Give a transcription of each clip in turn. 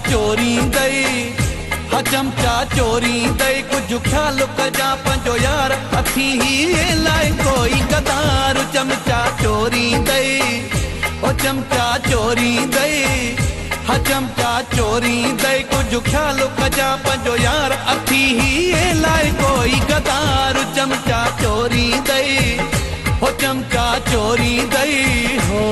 चोरी दई हा चमचा चोरी दई कुछ ख्याल कजा पंजो यार अथी ही लाए कोई गदार चमचा चोरी दई ओ चमचा चोरी दई हा चमचा चोरी दई कुछ ख्याल कजा पंजो यार अथी ही लाए कोई गदार चमचा चोरी दई हो चमचा चोरी दई हो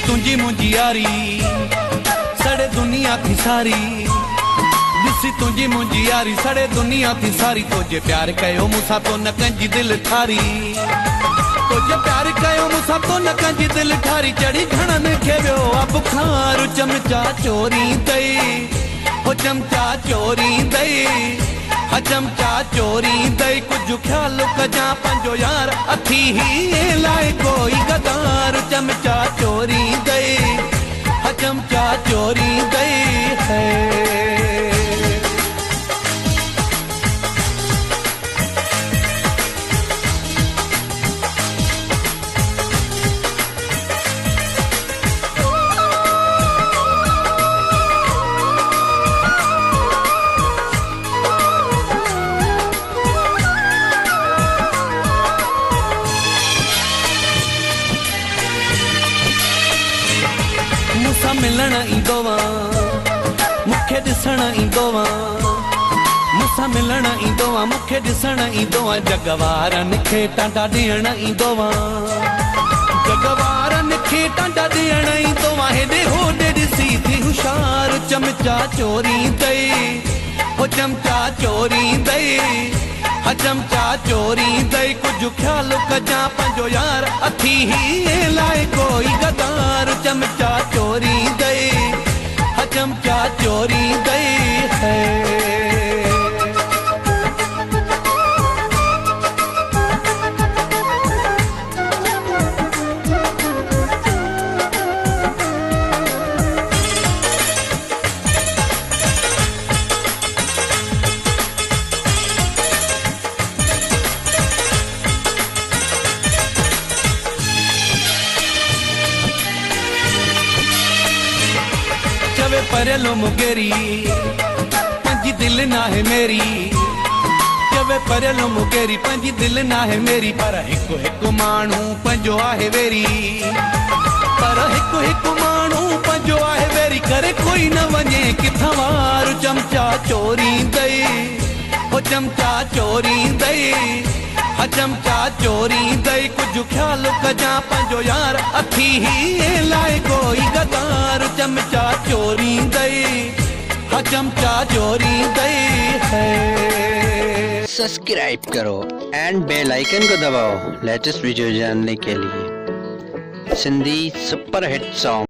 तुझी मुंजी यारी सड़े दुनिया थी सारी दिसी तुझी मुंजी यारी सड़े दुनिया थी सारी तुझे प्यार कयो मुसा तो न कंजी दिल ठारी तुझे प्यार कयो मुसा तो न कंजी दिल ठारी चढ़ी घणन खे वियो अब खार चमचा चोरी दई हो चमचा चोरी दई हा चमचा चोरी दई कुछ ख्याल कजा पंजो यार अथी ही लाए कोई गदार चमचा चोरी दई हा चमचा चोरी दई है मुसा मिलण ईंदो वा मुखे ॾिसण ईंदो वा मुसा मिलण ईंदो वा मुखे ॾिसण ईंदो वा जगवारनि खे टांडा ॾियण ईंदो वा जगवारनि खे टांडा ॾियण ईंदो वा हेॾे होॾे ॾिसी थी होशियार चमचा चोरी दई हो चमचा चोरी दई हा चमचा चोरी दई कुछ ख्याल कजा पंजो यार अथी ही लाए कोई गदार चमचा चोरी दई हा चमचा चोरी दई है चवे परलो मुगेरी पंजी दिल ना है मेरी चवे परलो मुगेरी पंजी दिल ना है मेरी पर हिकु हिकु मानू पंजो आहे वेरी पर हिकु हिकु मानू पंजो आहे वेरी करे कोई न वञे किथां वार चमचा चोरी दई हो चमचा चोरी दई हा चमचा चोरी दई कुछ ख्याल कजा पंजो यार अथी ही लाए कोई गदार चमचा चोरी दई हा चमचा चोरी दई है सब्सक्राइब करो एंड बेल आइकन को दबाओ लेटेस्ट वीडियो जानने के लिए। Sindhi super hit song